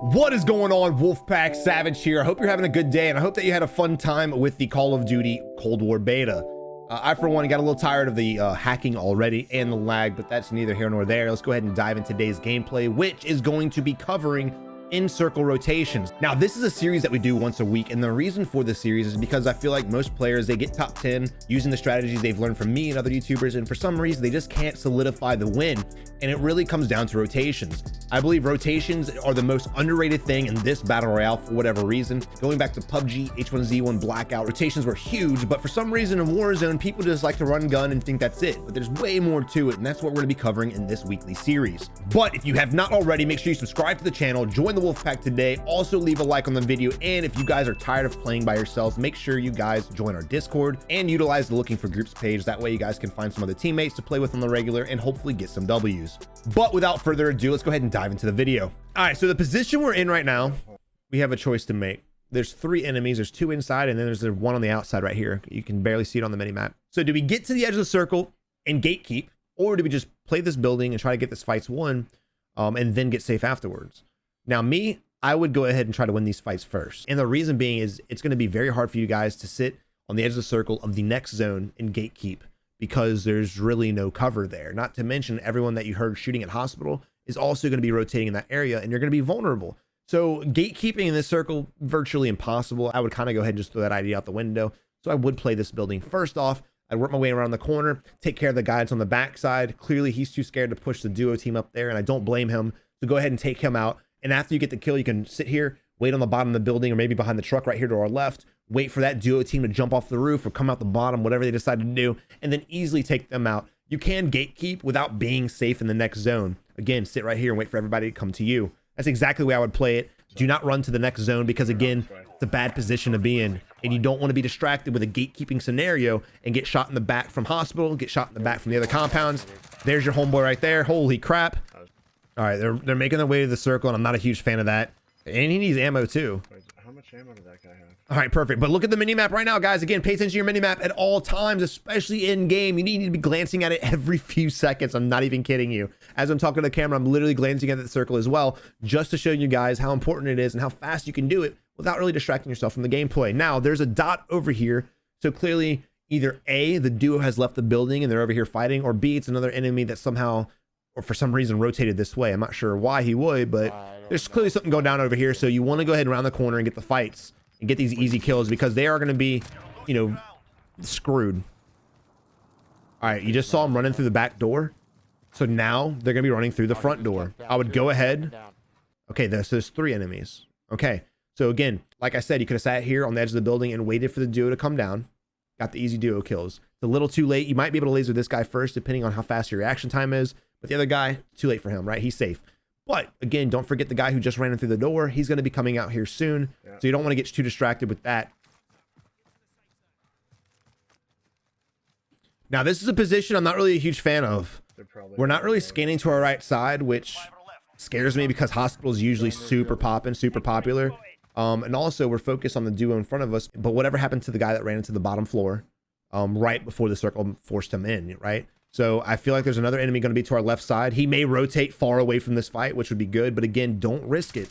What is going on, Wolfpack Savage here? I hope you're having a good day, and I hope that you had a fun time with the Call of Duty Cold War beta. I, for one, got a little tired of the hacking already and the lag, but that's neither here nor there. Let's go ahead and dive into today's gameplay, which is going to be covering in-circle rotations. Now, this is a series that we do once a week, and the reason for this series is because I feel like most players, they get top 10 using the strategies they've learned from me and other YouTubers, and for some reason, they just can't solidify the win, and it really comes down to rotations. I believe rotations are the most underrated thing in this battle royale for whatever reason. Going back to PUBG, H1Z1, Blackout, rotations were huge, but for some reason in Warzone, people just like to run gun and think that's it, but there's way more to it, and that's what we're gonna be covering in this weekly series. But if you have not already, make sure you subscribe to the channel, join the Wolfpack today, also leave a like on the video, and if you guys are tired of playing by yourselves, make sure you guys join our Discord and utilize the looking for groups page. That way you guys can find some other teammates to play with on the regular and hopefully get some W's. But without further ado, let's go ahead and dive into the video. All right, so the position we're in right now, we have a choice to make. There's 3 enemies. There's 2 inside, and then there's one on the outside right here. You can barely see it on the mini map. So do we get to the edge of the circle and gatekeep, or do we just play this building and try to get this fights won, and then get safe afterwards? Now, me, I would go ahead and try to win these fights first. And the reason being is it's going to be very hard for you guys to sit on the edge of the circle of the next zone and gatekeep, because there's really no cover there. Not to mention everyone that you heard shooting at hospital is also going to be rotating in that area, and you're going to be vulnerable. So gatekeeping in this circle, virtually impossible. I would kind of go ahead and just throw that idea out the window. So I would play this building first off. I'd work my way around the corner, take care of the guys on the backside. Clearly he's too scared to push the duo team up there, and I don't blame him. So go ahead and take him out. And after you get the kill, you can sit here, wait on the bottom of the building, or maybe behind the truck right here to our left, wait for that duo team to jump off the roof or come out the bottom, whatever they decide to do, and then easily take them out. You can gatekeep without being safe in the next zone. Again, sit right here and wait for everybody to come to you. That's exactly the way I would play it. Do not run to the next zone, because again, it's a bad position to be in, and you don't want to be distracted with a gatekeeping scenario and get shot in the back from hospital, get shot in the back from the other compounds. There's your homeboy right there. Holy crap. All right, they're making their way to the circle, and I'm not a huge fan of that. And he needs ammo too. How much ammo did that guy have? All right, perfect. But look at the mini-map right now, guys. Again, pay attention to your mini-map at all times, especially in game. You need to be glancing at it every few seconds. I'm not even kidding you. As I'm talking to the camera, I'm literally glancing at the circle as well, just to show you guys how important it is and how fast you can do it without really distracting yourself from the gameplay. Now, there's a dot over here. So clearly, either A, the duo has left the building and they're over here fighting, or B, it's another enemy that somehow, or for some reason, rotated this way. I'm not sure why he would, but there's clearly something going down over here. So you want to go ahead and round the corner and get the fights and get these easy kills, because they are going to be, you know, screwed. All right, you just saw them running through the back door. So now they're going to be running through the front door. I would go ahead. Okay, there's 3 enemies. Okay, so again, like I said, you could have sat here on the edge of the building and waited for the duo to come down. Got the easy duo kills. It's a little too late. You might be able to laser this guy first, depending on how fast your reaction time is. But the other guy, too late for him, right? He's safe. But again, don't forget the guy who just ran in through the door. He's going to be coming out here soon. So you don't want to get too distracted with that. Now, this is a position I'm not really a huge fan of. We're not really scanning to our right side, which scares me, because hospital is usually super poppin', super popular. And also we're focused on the duo in front of us. But whatever happened to the guy that ran into the bottom floor right before the circle forced him in, right? So I feel like there's another enemy going to be to our left side. He may rotate far away from this fight, which would be good. But again, don't risk it.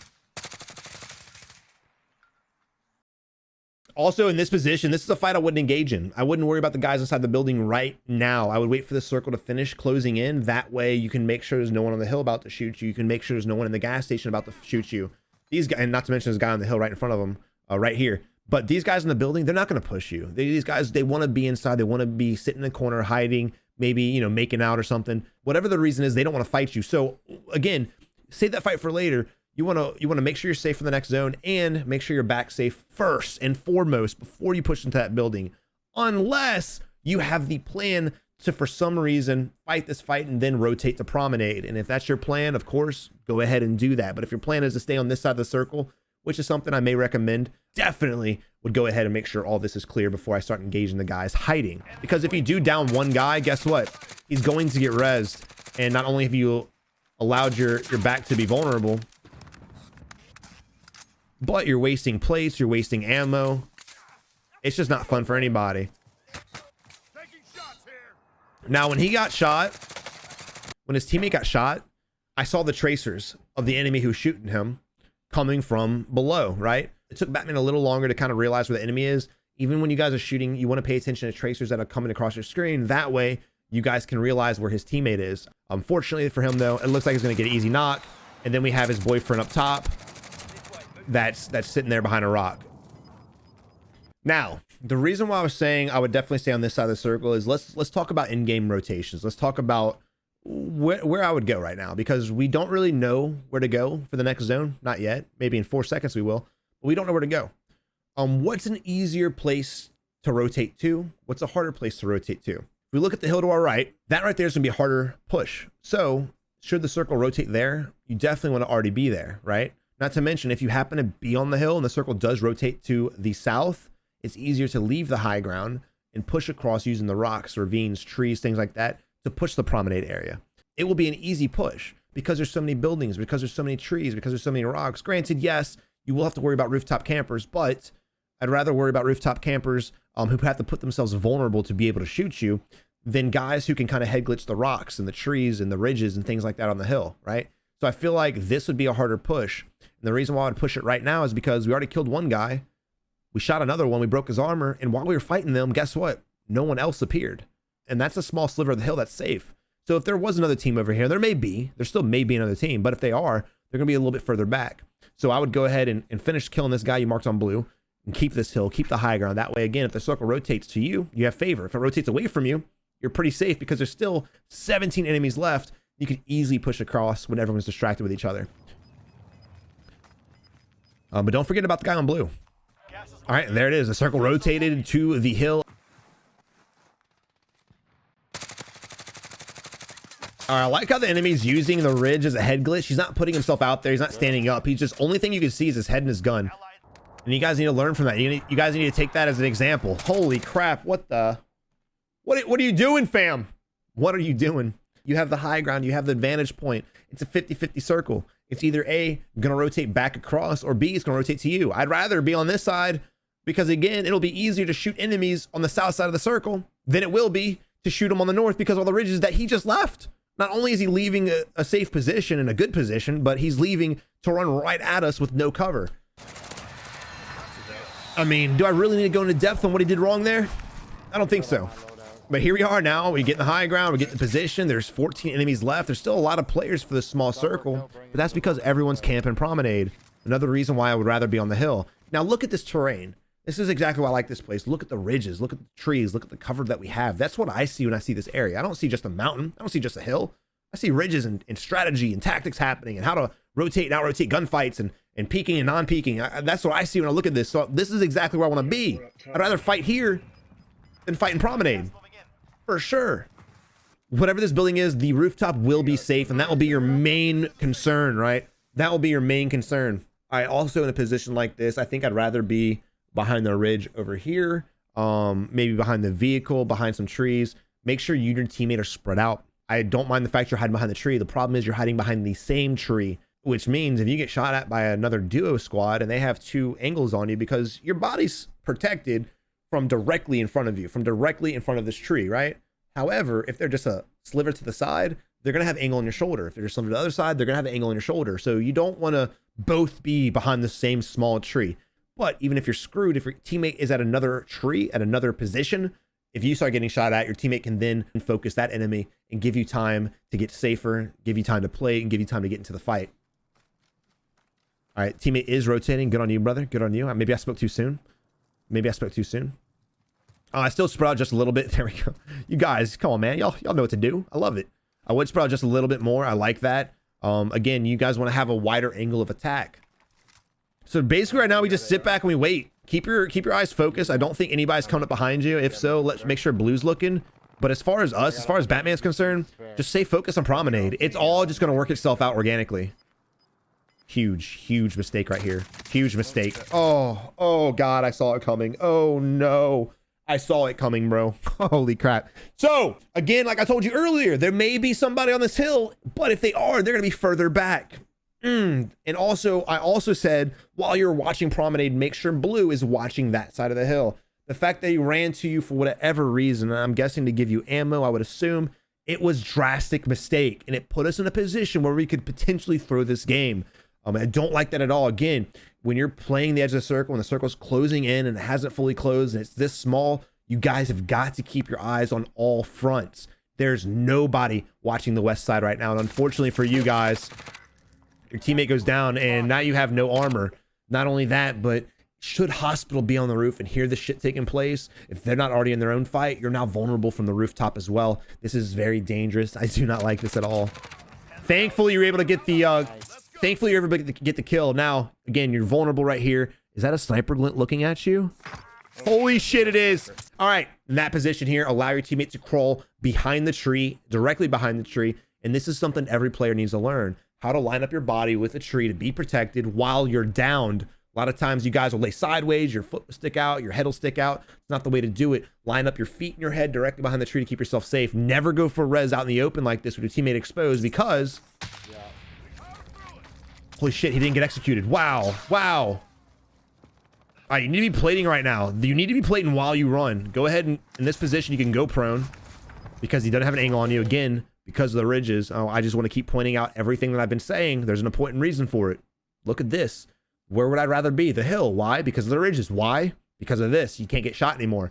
Also, in this position, this is a fight I wouldn't engage in. I wouldn't worry about the guys inside the building right now. I would wait for the circle to finish closing in. That way you can make sure there's no one on the hill about to shoot you. You can make sure there's no one in the gas station about to shoot you. These guys, and not to mention this guy on the hill right in front of them, right here. But these guys in the building, they're not going to push you. These guys, they want to be inside. They want to be sitting in the corner, hiding, maybe, you know, making out or something. Whatever the reason is, they don't want to fight you. So again, save that fight for later. You want to make sure you're safe for the next zone, and make sure you're back safe first and foremost before you push into that building. Unless you have the plan to, for some reason, fight this fight and then rotate to promenade. And if that's your plan, of course, go ahead and do that. But if your plan is to stay on this side of the circle, which is something I may recommend, definitely would go ahead and make sure all this is clear before I start engaging the guys hiding. Because if you do down one guy, guess what? He's going to get rezzed. And not only have you allowed your back to be vulnerable, but you're wasting plates, you're wasting ammo. It's just not fun for anybody. Now, when he got shot, when his teammate got shot, I saw the tracers of the enemy who was shooting him. coming from below, right? It took Batman a little longer to kind of realize where the enemy is. Even when you guys are shooting, you want to pay attention to tracers that are coming across your screen. That way, you guys can realize where his teammate is. Unfortunately for him, though, it looks like he's going to get an easy knock. And then we have his boyfriend up top that's sitting there behind a rock. Now, the reason why I was saying I would definitely stay on this side of the circle is let's talk about in-game rotations. Let's talk about where I would go right now, because we don't really know where to go for the next zone. Not yet. Maybe in 4 seconds we will. But we don't know where to go. What's an easier place to rotate to? What's a harder place to rotate to? If we look at the hill to our right, that right there is going to be a harder push. So should the circle rotate there, you definitely want to already be there, right? Not to mention, if you happen to be on the hill and the circle does rotate to the south, it's easier to leave the high ground and push across using the rocks, ravines, trees, things like that to push the promenade area. It will be an easy push because there's so many buildings, because there's so many trees, because there's so many rocks. Granted, yes, you will have to worry about rooftop campers, but I'd rather worry about rooftop campers who have to put themselves vulnerable to be able to shoot you than guys who can kind of head glitch the rocks and the trees and the ridges and things like that on the hill, right? So I feel like this would be a harder push. And the reason why I would push it right now is because we already killed one guy. We shot another one. We broke his armor. And while we were fighting them, guess what? No one else appeared. And that's a small sliver of the hill that's safe. So if there was another team over here, there still may be another team. But if they are, they're going to be a little bit further back. So I would go ahead and finish killing this guy you marked on blue and keep this hill, keep the high ground. That way, again, if the circle rotates to you, you have favor. If it rotates away from you, you're pretty safe because there's still 17 enemies left. You can easily push across when everyone's distracted with each other. But don't forget about the guy on blue. All right, there it is. The circle rotated to the hill. All right, I like how the enemy's using the ridge as a head glitch. He's not putting himself out there. He's not standing up. He's just, only thing you can see is his head and his gun. And you guys need to learn from that. You guys need to take that as an example. Holy crap. What are you doing, fam? What are you doing? You have the high ground. You have the vantage point. It's a 50-50 circle. It's either A, going to rotate back across, or B, it's going to rotate to you. I'd rather be on this side because, again, it'll be easier to shoot enemies on the south side of the circle than it will be to shoot them on the north because of all the ridges that he just left. Not only is he leaving a safe position and a good position, but he's leaving to run right at us with no cover. I mean, do I really need to go into depth on what he did wrong there? I don't think so. But here we are now. We get in the high ground. We get in the position. There's 14 enemies left. There's still a lot of players for this small circle, but that's because everyone's camping promenade. Another reason why I would rather be on the hill. Now look at this terrain. This is exactly why I like this place. Look at the ridges. Look at the trees. Look at the cover that we have. That's what I see when I see this area. I don't see just a mountain. I don't see just a hill. I see ridges and strategy and tactics happening and how to rotate and out-rotate gunfights and peeking and non-peeking. That's what I see when I look at this. So this is exactly where I want to be. I'd rather fight here than fight in promenade. For sure. Whatever this building is, the rooftop will be safe, and that will be your main concern, right? That will be your main concern. All right, also in a position like this, I think I'd rather be behind the ridge over here, maybe behind the vehicle, behind some trees. Make sure you and your teammate are spread out. I don't mind the fact you're hiding behind the tree. The problem is you're hiding behind the same tree, which means if you get shot at by another duo squad and they have 2 angles on you because your body's protected from directly in front of you, from directly in front of this tree, right? However, if they're just a sliver to the side, they're going to have angle on your shoulder. If they're just sliver to the other side, they're going to have an angle on your shoulder. So you don't want to both be behind the same small tree. But even if you're screwed, if your teammate is at another tree, at another position, if you start getting shot at, your teammate can then focus that enemy and give you time to get safer, give you time to play, and give you time to get into the fight. All right, teammate is rotating. Good on you, brother. Good on you. Maybe I spoke too soon. Maybe I spoke too soon. I still spread out just a little bit. There we go. You guys, come on, man. Y'all know what to do. I love it. I would spread out just a little bit more. I like that. Again, you guys want to have a wider angle of attack. So basically right now we just sit back and we wait. Keep your eyes focused. I don't think anybody's coming up behind you. If so, let's make sure blue's looking. But as far as us, as far as Batman's concerned, just stay focused on promenade. It's all just going to work itself out organically. Huge mistake right here. Huge mistake. Oh God, I saw it coming. Oh no. I saw it coming, bro. Holy crap. So again, like I told you earlier, there may be somebody on this hill, but if they are, they're going to be further back. And also, I also said, while you're watching promenade, make sure blue is watching that side of the hill. The fact that he ran to you for whatever reason, and I'm guessing to give you ammo, I would assume it was drastic mistake, and it put us in a position where we could potentially throw this game. I don't like that at all. Again, when you're playing the edge of the circle and the circle's closing in and it hasn't fully closed and it's this small, you guys have got to keep your eyes on all fronts. There's nobody watching the west side right now. And unfortunately for you guys, your teammate goes down and now you have no armor. Not only that, but should hospital be on the roof and hear this shit taking place, if they're not already in their own fight, you're now vulnerable from the rooftop as well. This is very dangerous. I do not like this at all. Thankfully, you're able to get the kill. Now, again, you're vulnerable right here. Is that a sniper glint looking at you? Holy shit, it is. All right, in that position here, allow your teammate to crawl behind the tree, directly behind the tree. And this is something every player needs to learn, how to line up your body with a tree to be protected while you're downed. A lot of times you guys will lay sideways, your foot will stick out, your head will stick out. It's not the way to do it. Line up your feet and your head directly behind the tree to keep yourself safe. Never go for res out in the open like this with your teammate exposed because... Holy shit, he didn't get executed. Wow. Wow. All right, you need to be plating right now. You need to be plating while you run. Go ahead and in this position, you can go prone because he doesn't have an angle on you again because of the ridges. Oh, I just want to keep pointing out everything that I've been saying. There's an important reason for it. Look at this. Where would I rather be? The hill. Why? Because of the ridges. Why? Because of this. You can't get shot anymore.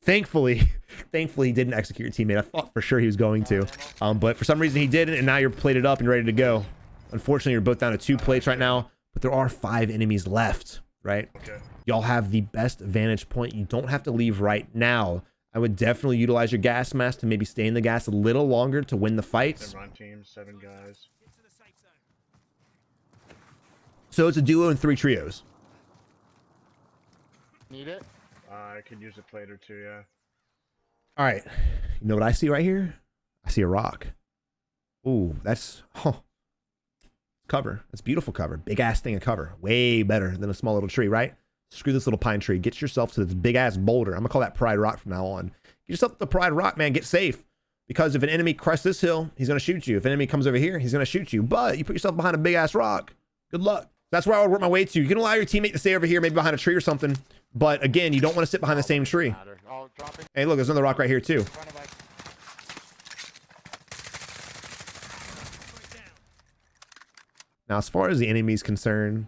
Thankfully he didn't execute your teammate. I thought for sure he was going to. But for some reason he didn't, and now you're plated up and ready to go. Unfortunately, you're both down to 2 plates right now, but there are 5 enemies left, right? Okay. Y'all have the best vantage point. You don't have to leave right now. I would definitely utilize your gas mask to maybe stay in the gas a little longer to win the fights. Run team, 7 guys. So it's a duo and 3 trios. Need it? I could use a plate or 2, yeah. All right. You know what I see right here? I see a rock. Ooh, that's cover. That's beautiful cover. Big ass thing of cover. Way better than a small little tree, right? Screw this little pine tree. Get yourself to this big ass boulder. I'm gonna call that Pride Rock from now on. Get yourself to the Pride Rock, man. Get safe. Because if an enemy crests this hill, he's gonna shoot you. If an enemy comes over here, he's gonna shoot you. But you put yourself behind a big ass rock. Good luck. That's where I would work my way to. You can allow your teammate to stay over here, maybe behind a tree or something. But again, you don't want to sit behind the same tree. Hey, look, there's another rock right here too. Now, as far as the enemy is concerned,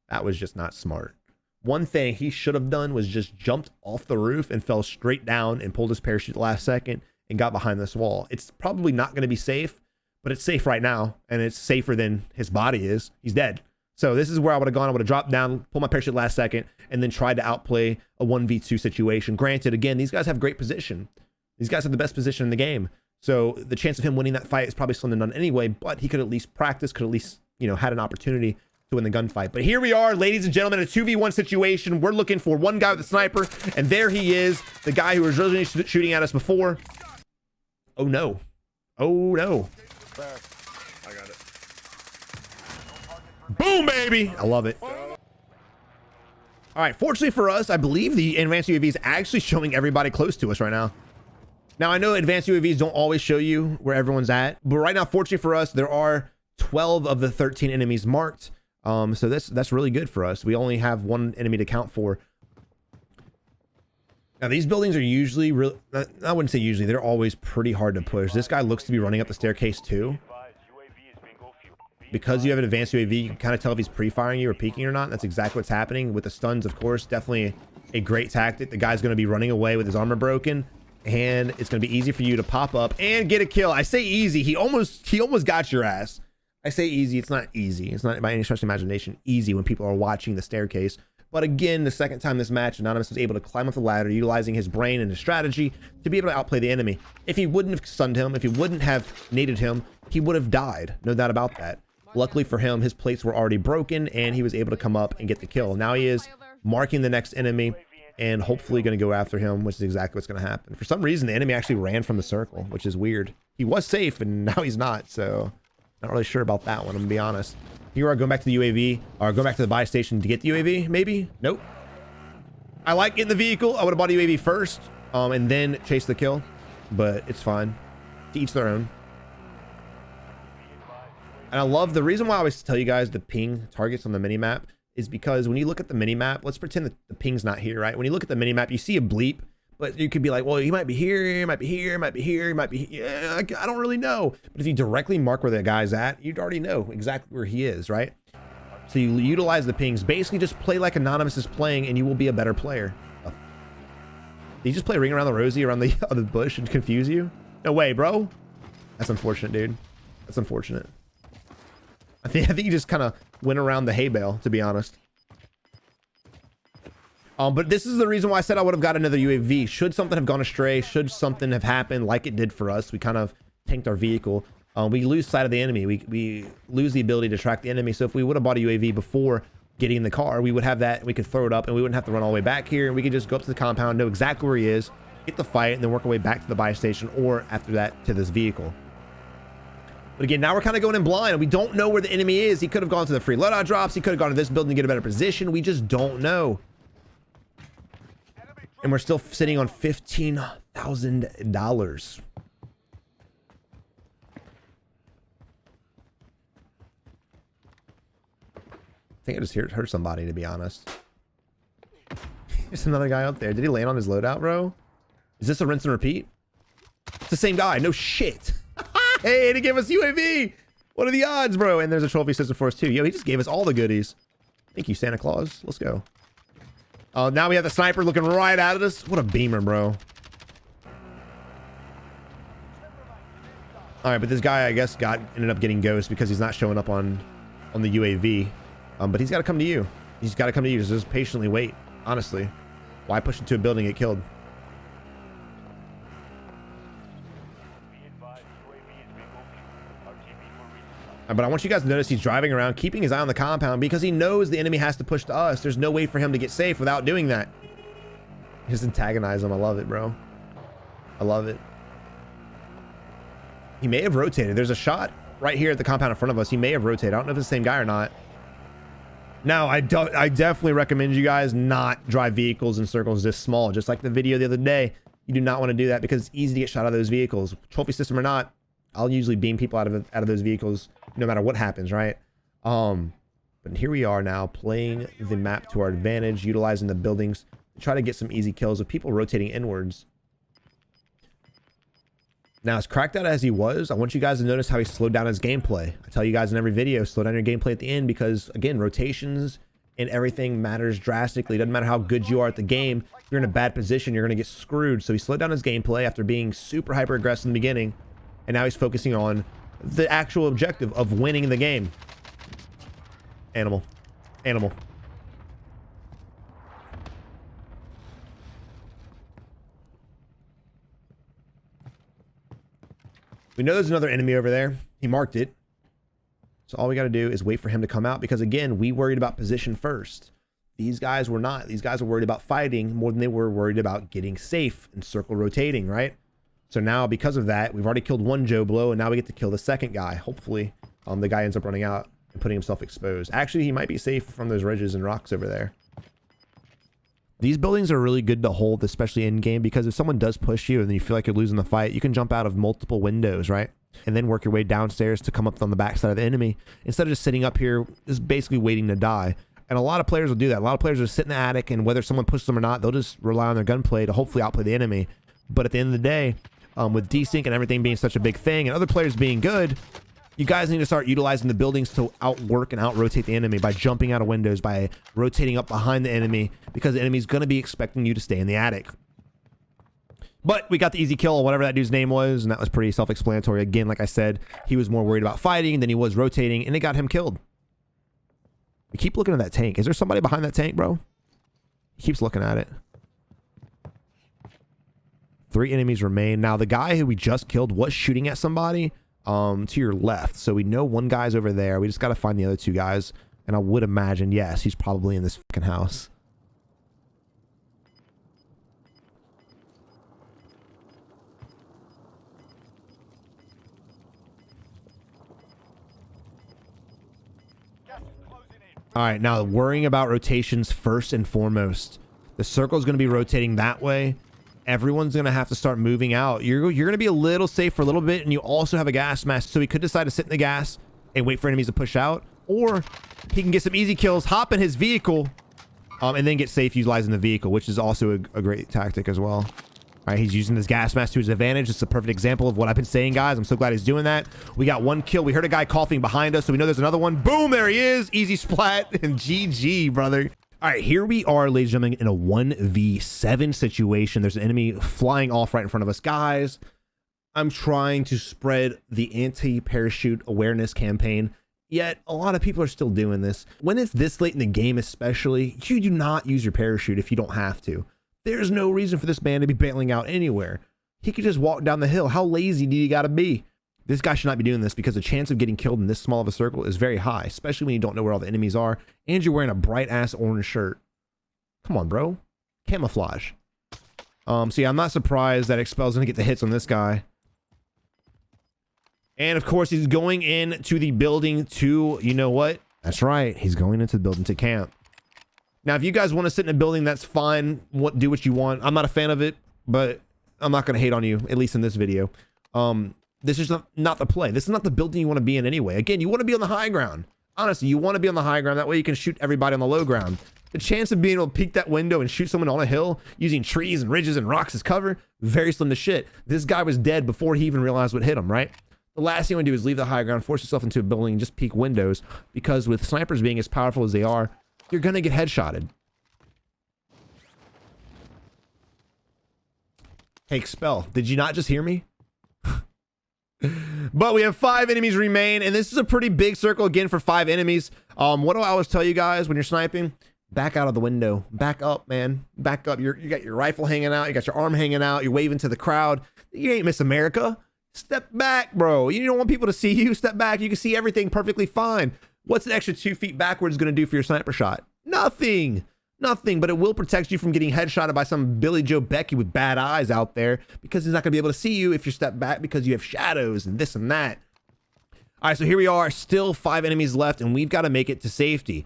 that was just not smart. One thing he should have done was just jumped off the roof and fell straight down and pulled his parachute at the last second and got behind this wall. It's probably not going to be safe, but it's safe right now, and it's safer than his body is. He's dead. So this is where I would have gone. I would have dropped down, pulled my parachute last second, and then tried to outplay a 1v2 situation. Granted, again, these guys have great position. These guys have the best position in the game. So the chance of him winning that fight is probably slim to none anyway, but he could at least practice, could at least, you know, had an opportunity to win the gunfight. But here we are, ladies and gentlemen, a 2v1 situation. We're looking for one guy with a sniper, and there he is, the guy who was originally shooting at us before. Oh no. Oh no. I got it. Boom, baby. I love it. All right, fortunately for us, I believe the advanced UAV is actually showing everybody close to us right now. Now, I know advanced UAVs don't always show you where everyone's at, but right now, fortunately for us, there are 12 of the 13 enemies marked. So that's really good for us. We only have 1 enemy to count for. Now, these buildings are usually real. I wouldn't say usually. They're always pretty hard to push. This guy looks to be running up the staircase too. Because you have an advanced UAV, you can kind of tell if he's pre-firing you or peeking or not. That's exactly what's happening with the stuns, of course. Definitely a great tactic. The guy's going to be running away with his armor broken, and it's going to be easy for you to pop up and get a kill. I say easy. He almost got your ass. I say easy. It's not easy. It's not by any stretch of imagination easy when people are watching the staircase. But again, the second time this match, Anonymous was able to climb up the ladder, utilizing his brain and his strategy to be able to outplay the enemy. If he wouldn't have stunned him, if he wouldn't have naded him, he would have died. No doubt about that. Luckily for him, his plates were already broken, and he was able to come up and get the kill. Now he is marking the next enemy and hopefully going to go after him, which is exactly what's going to happen. For some reason, the enemy actually ran from the circle, which is weird. He was safe, and now he's not, so not really sure about that one, I'm going to be honest. Here we are going back to the UAV, or going back to the buy station to get the UAV, maybe? Nope. I like getting the vehicle. I would have bought a UAV first, and then chase the kill, but it's fine. To each their own. And I love the reason why I always tell you guys the ping targets on the minimap is because when you look at the minimap, let's pretend that the ping's not here, right? When you look at the minimap, you see a bleep, But you could be like, well, he might be here, he might be here, he might be here, he might be here. Yeah, I don't really know. But if you directly mark where the guy's at, you'd already know exactly where he is, right? So you utilize the pings. Basically, just play like Anonymous is playing, and you will be a better player. Did you just play Ring Around the Rosie around the bush and confuse you? No way, bro. That's unfortunate, dude. That's unfortunate. I think you just kind of went around the hay bale, to be honest. But this is the reason why I said I would have got another UAV. Should something have gone astray, should something have happened like it did for us, we kind of tanked our vehicle. We lose sight of the enemy. We lose the ability to track the enemy. So if we would have bought a UAV before getting in the car, we would have that. We could throw it up and we wouldn't have to run all the way back here. And we could just go up to the compound, know exactly where he is, get the fight, and then work our way back to the buy station, or after that to this vehicle. But again, now we're kind of going in blind. We don't know where the enemy is. He could have gone to the free loadout drops. He could have gone to this building to get a better position. We just don't know. And we're still sitting on $15,000. I think I just heard somebody, to be honest. There's another guy up there. Did he land on his loadout, bro? Is this a rinse and repeat? It's the same guy. No shit. Hey, he gave us UAV. What are the odds, bro? And there's a trophy system for us too. Yo, he just gave us all the goodies. Thank you, Santa Claus. Let's go. Oh, now we have the sniper looking right at us. What a beamer, bro. All right, but this guy, I guess, ended up getting ghost because he's not showing up on the UAV. But he's got to come to you. He's got to come to you. Just patiently wait. Honestly, why push into a building and get killed? But I want you guys to notice he's driving around, keeping his eye on the compound because he knows the enemy has to push to us. There's no way for him to get safe without doing that. Just antagonize him. I love it, bro. I love it. He may have rotated. There's a shot right here at the compound in front of us. He may have rotated. I don't know if it's the same guy or not. Now, I definitely recommend you guys not drive vehicles in circles this small. Just like the video the other day, you do not want to do that because it's easy to get shot out of those vehicles. Trophy system or not, I'll usually beam people out of those vehicles no matter what happens, right? But here we are now playing the map to our advantage, utilizing the buildings to try to get some easy kills with people rotating inwards. Now, as cracked out as he was, I want you guys to notice how he slowed down his gameplay. I tell you guys in every video, slow down your gameplay at the end because, again, rotations and everything matters drastically. It doesn't matter how good you are at the game. If you're in a bad position, you're going to get screwed. So he slowed down his gameplay after being super hyper aggressive in the beginning. And now he's focusing on the actual objective of winning the game. Animal. Animal. We know there's another enemy over there. He marked it. So all we got to do is wait for him to come out because, again, we worried about position first. These guys were not. These guys were worried about fighting more than they were worried about getting safe and circle rotating, right? So now, because of that, we've already killed one Joe Blow, and now we get to kill the second guy. Hopefully, the guy ends up running out and putting himself exposed. Actually, he might be safe from those ridges and rocks over there. These buildings are really good to hold, especially in game, because if someone does push you and then you feel like you're losing the fight, you can jump out of multiple windows, right? And then work your way downstairs to come up on the backside of the enemy instead of just sitting up here, just basically waiting to die. And a lot of players will do that. A lot of players will sit in the attic, and whether someone pushes them or not, they'll just rely on their gunplay to hopefully outplay the enemy. But at the end of the day, with desync and everything being such a big thing and other players being good, you guys need to start utilizing the buildings to outwork and out-rotate the enemy by jumping out of windows, by rotating up behind the enemy, because the enemy's going to be expecting you to stay in the attic. But we got the easy kill on whatever that dude's name was, and that was pretty self-explanatory. Again, like I said, he was more worried about fighting than he was rotating, and it got him killed. We keep looking at that tank. Is there somebody behind that tank, bro? He keeps looking at it. 3 enemies remain. Now, the guy who we just killed was shooting at somebody to your left. So we know one guy's over there. We just got to find the other 2 guys. And I would imagine, yes, he's probably in this fucking house. All right, now worrying about rotations first and foremost. The circle is going to be rotating that way. Everyone's going to have to start moving out. You're going to be a little safe for a little bit, and you also have a gas mask, so he could decide to sit in the gas and wait for enemies to push out, or he can get some easy kills, hop in his vehicle, and then get safe utilizing the vehicle, which is also a great tactic as well. All right, he's using this gas mask to his advantage. It's a perfect example of what I've been saying, guys. I'm so glad he's doing that. We got one kill. We heard a guy coughing behind us, so we know there's another one. Boom, there he is. Easy splat and GG, brother. All right, here we are, ladies and gentlemen, in a 1v7 situation. There's an enemy flying off right in front of us. Guys, I'm trying to spread the anti-parachute awareness campaign, yet a lot of people are still doing this. When it's this late in the game especially, you do not use your parachute if you don't have to. There's no reason for this man to be bailing out anywhere. He could just walk down the hill. How lazy do you gotta be? This guy should not be doing this because the chance of getting killed in this small of a circle is very high, especially when you don't know where all the enemies are and you're wearing a bright ass orange shirt. Come on, bro. Camouflage. So yeah, I'm not surprised that Expel's gonna get the hits on this guy. And of course, he's going into the building to, you know what? That's right. He's going into the building to camp. Now, if you guys want to sit in a building, that's fine. Do what you want. I'm not a fan of it, but I'm not going to hate on you, at least in this video. This is not the play. This is not the building you want to be in anyway. Again, you want to be on the high ground. Honestly, you want to be on the high ground. That way you can shoot everybody on the low ground. The chance of being able to peek that window and shoot someone on a hill using trees and ridges and rocks as cover, very slim to shit. This guy was dead before he even realized what hit him, right? The last thing you want to do is leave the high ground, force yourself into a building, and just peek windows, because with snipers being as powerful as they are, you're going to get headshotted. Hey, Expel, did you not just hear me? But we have 5 enemies remain, and this is a pretty big circle again for 5 enemies. What do I always tell you guys when you're sniping? Back out of the window. Back up, man. Back up. You got your rifle hanging out. You got your arm hanging out. You're waving to the crowd. You ain't Miss America. Step back, bro. You don't want people to see you. Step back. You can see everything perfectly fine. What's an extra 2 feet backwards going to do for your sniper shot? Nothing. Nothing, but it will protect you from getting headshotted by some Billy Joe Becky with bad eyes out there, because he's not going to be able to see you if you step back because you have shadows and this and that. All right, so here we are, still 5 enemies left, and we've got to make it to safety.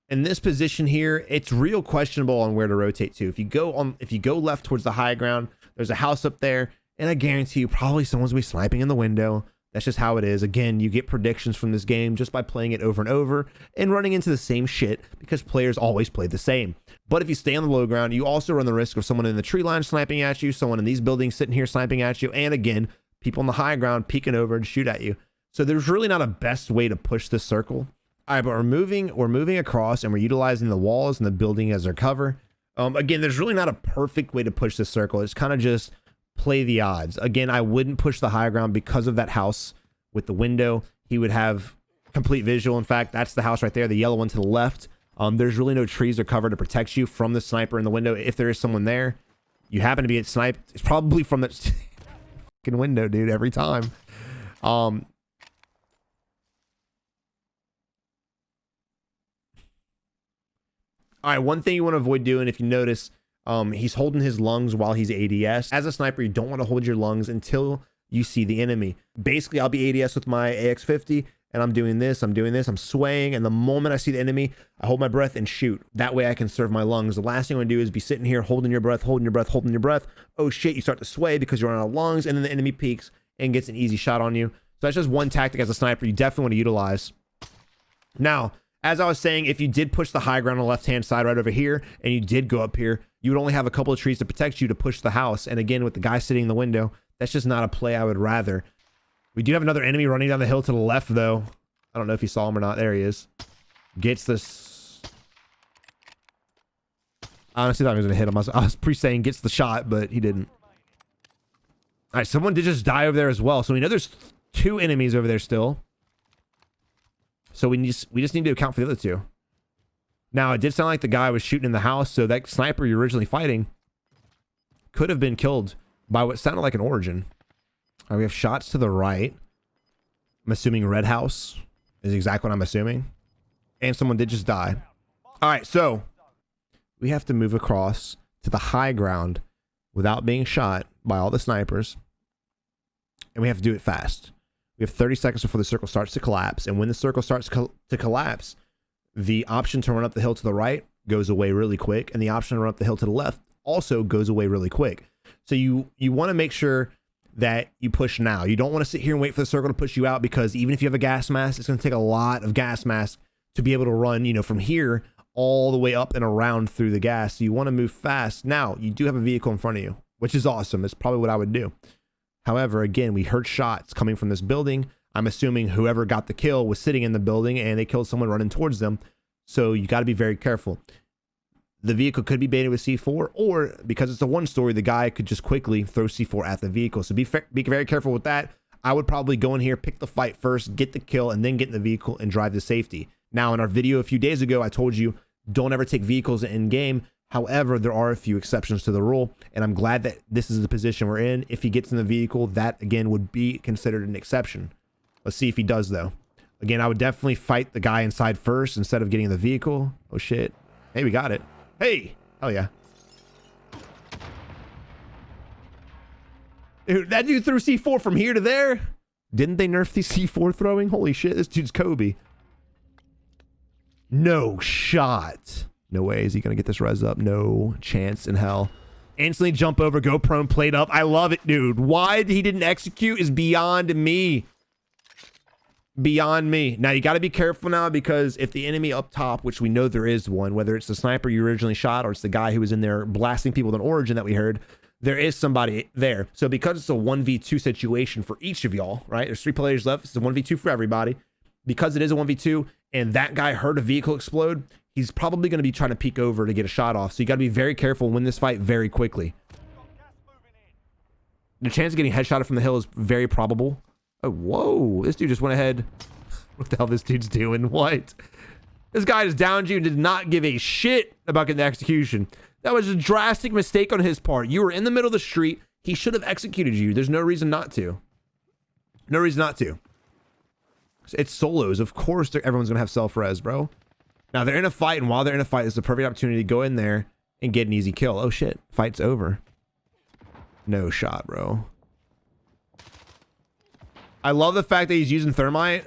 In this position here, it's real questionable on where to rotate to. If you go left towards the high ground, there's a house up there, and I guarantee you probably someone's going to be sniping in the window. That's just how it is. Again, you get predictions from this game just by playing it over and over and running into the same shit, because players always play the same. But if you stay on the low ground, you also run the risk of someone in the tree line sniping at you, someone in these buildings sitting here sniping at you, and again, people on the high ground peeking over to shoot at you. So there's really not a best way to push this circle. All right, but we're moving across, and we're utilizing the walls and the building as their cover. Again, there's really not a perfect way to push this circle. It's kind of just play the odds. Again, I wouldn't push the high ground because of that house with the window. He would have complete visual. In fact, that's the house right there, the yellow one to the left. There's really no trees or cover to protect you from the sniper in the window. If there is someone there, you happen to be sniped, it's probably from the fucking window, dude, every time. All right, one thing you want to avoid doing, if you notice, he's holding his lungs while he's ADS. As a sniper, you don't want to hold your lungs until you see the enemy. Basically, I'll be ADS with my AX50, and I'm doing this, I'm swaying, and the moment I see the enemy, I hold my breath and shoot. That way I can serve my lungs. The last thing you want to do is be sitting here holding your breath, holding your breath, holding your breath. Oh shit, you start to sway because you're on out of lungs, and then the enemy peeks and gets an easy shot on you. So that's just one tactic as a sniper you definitely want to utilize. Now, as I was saying, if you did push the high ground on the left-hand side right over here, and you did go up here, you would only have a couple of trees to protect you to push the house. And again, with the guy sitting in the window, that's just not a play I would rather. We do have another enemy running down the hill to the left, though. I don't know if you saw him or not. There he is. Gets this. I honestly thought he was going to hit him. I was pre-saying gets the shot, but he didn't. All right, someone did just die over there as well. So we know there's 2 enemies over there still. So we just need to account for the other 2. Now, it did sound like the guy was shooting in the house, so that sniper you're originally fighting could have been killed by what sounded like an origin. All right, we have shots to the right. I'm assuming red house is exactly what I'm assuming. And someone did just die. All right, so we have to move across to the high ground without being shot by all the snipers. And we have to do it fast. We have 30 seconds before the circle starts to collapse. And when the circle starts to collapse, the option to run up the hill to the right goes away really quick. And the option to run up the hill to the left also goes away really quick. So you want to make sure that you push now. You don't want to sit here and wait for the circle to push you out, because even if you have a gas mask, it's going to take a lot of gas mask to be able to run, you know, from here all the way up and around through the gas. So you want to move fast. Now, you do have a vehicle in front of you. which is awesome. It's probably what I would do. However, again, we heard shots coming from this building. I'm assuming whoever got the kill was sitting in the building and they killed someone running towards them. So you got to be very careful. The vehicle could be baited with C4, or because it's a one story, the guy could just quickly throw C4 at the vehicle. So be very careful with that. I would probably go in here, pick the fight first, get the kill, and then get in the vehicle and drive to safety. Now, in our video a few days ago, I told you, don't ever take vehicles in game. However, there are a few exceptions to the rule, and I'm glad that this is the position we're in. If he gets in the vehicle, that again would be considered an exception. Let's see if he does, though. Again, I would definitely fight the guy inside first instead of getting in the vehicle. Oh shit. Hey, we got it. Hey, hell yeah. Dude, that dude threw C4 from here to there. Didn't they nerf the C4 throwing? Holy shit, this dude's Kobe. No shot. No way is he gonna get this res up. No chance in hell. Instantly jump over, go prone, plate up. I love it, dude. Why he didn't execute is beyond me. Beyond me. Now you got to be careful now, because if the enemy up top, which we know there is one, whether it's the sniper you originally shot or it's the guy who was in there blasting people with an origin that we heard, there is somebody there. So because it's a 1v2 situation for each of y'all, right? There's 3 players left. It's a 1v2 for everybody. Because it is a 1v2 and that guy heard a vehicle explode, he's probably going to be trying to peek over to get a shot off. So you got to be very careful and win this fight very quickly. The chance of getting headshotted from the hill is very probable. Oh, whoa. This dude just went ahead. What the hell this dude's doing? What? This guy just downed you and did not give a shit about getting the execution. That was a drastic mistake on his part. You were in the middle of the street. He should have executed you. There's no reason not to. No reason not to. It's solos. Of course, everyone's going to have self-res, bro. Now, they're in a fight, and while they're in a fight, it's a perfect opportunity to go in there and get an easy kill. Oh, shit. Fight's over. No shot, bro. I love the fact that he's using thermite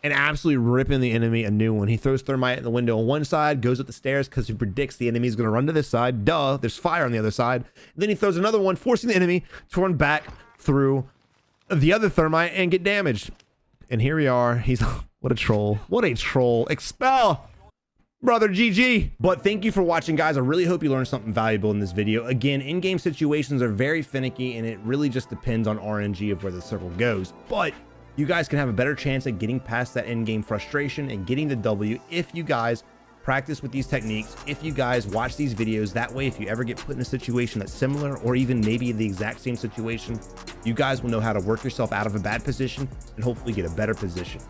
and absolutely ripping the enemy a new one. He throws thermite in the window on one side, goes up the stairs because he predicts the enemy is going to run to this side. Duh, there's fire on the other side. Then he throws another one, forcing the enemy to run back through the other thermite and get damaged. And here we are. He's what a troll. What a troll. Expel. Brother, GG. But thank you for watching, guys. I really hope you learned something valuable in this video. Again, in-game situations are very finicky, and it really just depends on RNG of where the circle goes. But you guys can have a better chance at getting past that in-game frustration and getting the W if you guys practice with these techniques, if you guys watch these videos. That way, if you ever get put in a situation that's similar or even maybe the exact same situation, you guys will know how to work yourself out of a bad position and hopefully get a better position.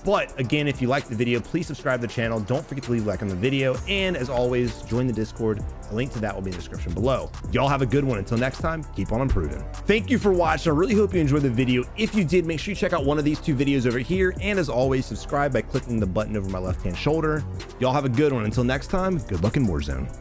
But again, if you liked the video, please subscribe to the channel. Don't forget to leave a like on the video. And as always, join the Discord. A link to that will be in the description below. Y'all have a good one. Until next time, keep on improving. Thank you for watching. I really hope you enjoyed the video. If you did, make sure you check out one of these 2 videos over here. And as always, subscribe by clicking the button over my left-hand shoulder. Y'all have a good one. Until next time, good luck in Warzone.